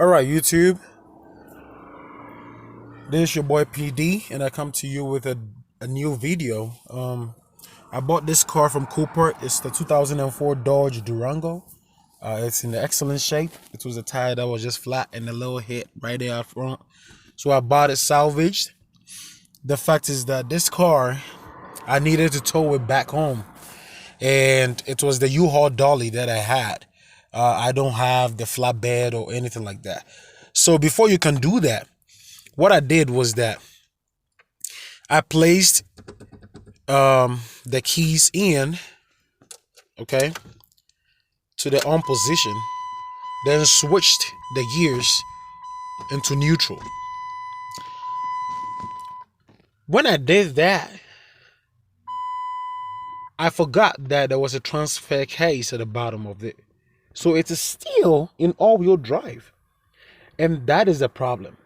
All right, YouTube. This is your boy PD, and I come to you with a new video. I bought this car from Cooper. It's the 2004 Dodge Durango. It's in excellent shape. It was a tire that was just flat and a little hit right there out front. So I bought it salvaged. The fact is that this car, I needed to tow it back home, and it was the U-Haul dolly that I had. I don't have the flatbed or anything like that. So before you can do that, what I did was that I placed the keys in, okay, to the on position, then switched the gears into neutral. When I did that, I forgot that there was a transfer case at the bottom of it. So it is still in all-wheel drive. And that is the problem.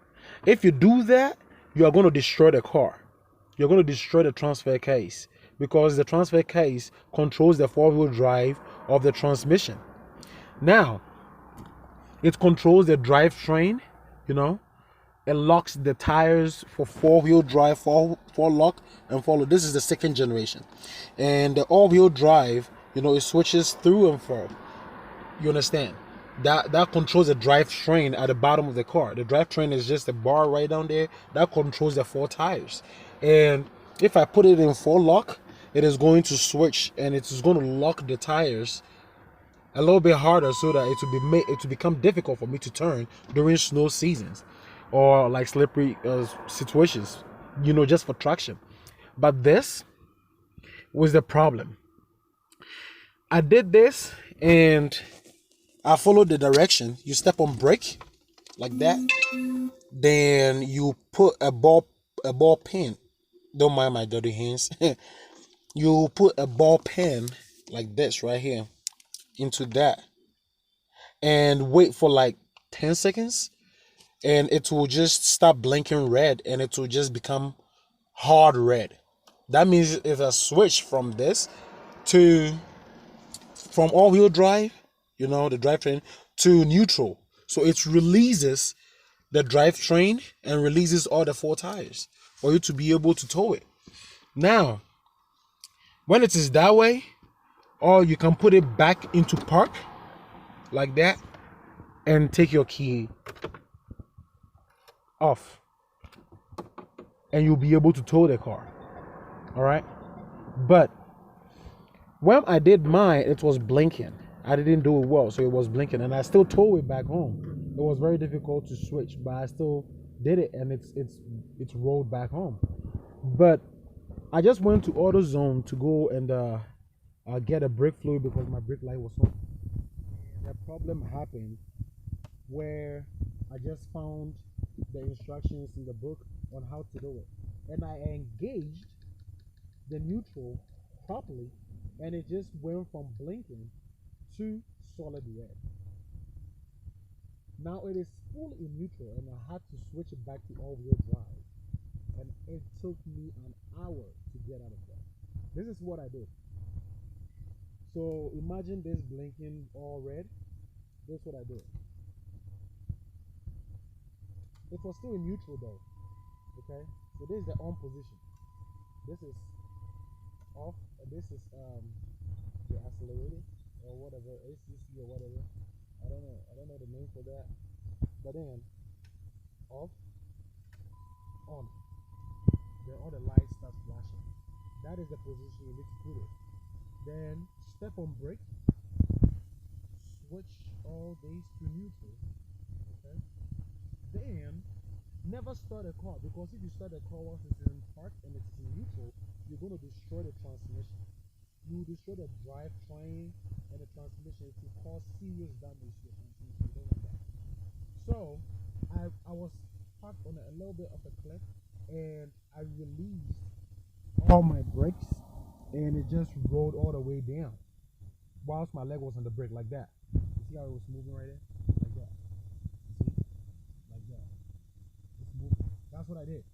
If you do that, you are going to destroy the car. You're going to destroy the transfer case because the transfer case controls the four-wheel drive of the transmission. Now, it controls the drivetrain, you know. It locks the tires for four-wheel drive, four lock and follow. This is the second generation. And the all-wheel drive, it switches through and fro. You understand? That controls the drivetrain at the bottom of the car. The drivetrain is just a bar right down there that controls the four tires. And if I put it in four lock, it is going to switch and it is going to lock the tires a little bit harder so that it will become difficult for me to turn during snow seasons or like slippery situations, just for traction. But this was the problem. I did this and I followed the direction. You step on brake like that, then you put a ball pin. Don't mind my dirty hands. You put a ball pen like this right here into that and wait for like 10 seconds, and it will just stop blinking red and it will just become hard red. That means it's a switch from this to from all-wheel drive, the drivetrain, to neutral. So it releases the drivetrain and releases all the four tires for you to be able to tow it. Now, when it is that way, or you can put it back into park like that and take your key off and you'll be able to tow the car. All right. But when I did mine, it was blinking. I didn't do it well, so it was blinking, and I still towed it back home. It was very difficult to switch, but I still did it, and it's rolled back home. But I just went to AutoZone to go and get a brake fluid because my brake light was on. The problem happened where I just found the instructions in the book on how to do it, and I engaged the neutral properly, and it just went from blinking to solid red. Now it is full in neutral, and I had to switch it back to all-wheel drive, and it took me an hour to get out of that. This is what I did. So imagine this blinking all red. This is what I did. It was still in neutral though. Okay, so this is the on position. This is off, and this is the accelerator or whatever, ACC or whatever. I don't know the name for that. But then off, on. Then all the lights start flashing. That is the position you need to put it. Then step on brake, switch all these to neutral. Okay. Then never start a car, because if you start a car once it's in park and it's in neutral, you're going to destroy the transmission. You destroy the drivetrain and the transmission. It will cause serious damage to the transmission. You don't want that. So I was parked on a little bit of a cliff, and I released all my brakes, and it just rolled all the way down whilst my leg was on the brake like that. You see how it was moving right there? Like that. See? Like that. It's moving. That's what I did.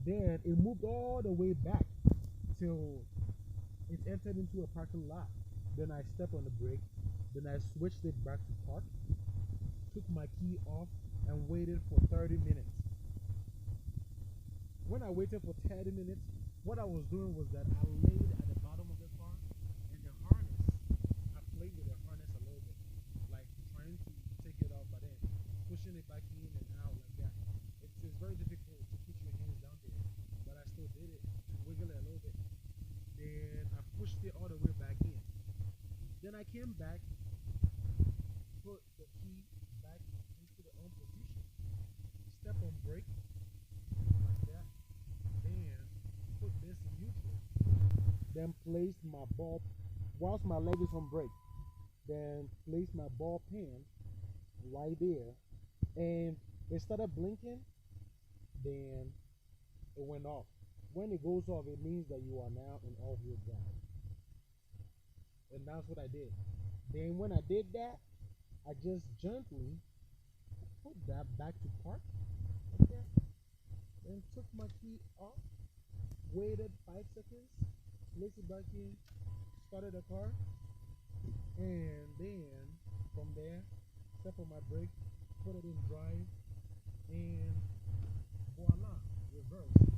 Then it moved all the way back till it entered into a parking lot. Then I stepped on the brake. Then I switched it back to park. Took my key off and waited for 30 minutes. When I waited for 30 minutes, what I was doing was that I laid at the bottom of the car and the harness, I played with the harness a little bit, like trying to take it off, but then pushing it back in and out like that. It's very difficult to put your hands down there, but I still did it to wiggle it a little bit. Then I pushed it all the way back in. Then I came back, put the key back into the on position, step on brake like that, then put this in neutral, then place my ball whilst my leg is on brake, then place my ball pin right there, and it started blinking, then it went off. When it goes off, it means that you are now in all-wheel drive, and that's what I did. Then when I did that, I just gently put that back to park, okay, then took my key off, waited 5 seconds, placed it back in, started the car, and then from there, step on my brake, put it in drive, and voila, reverse.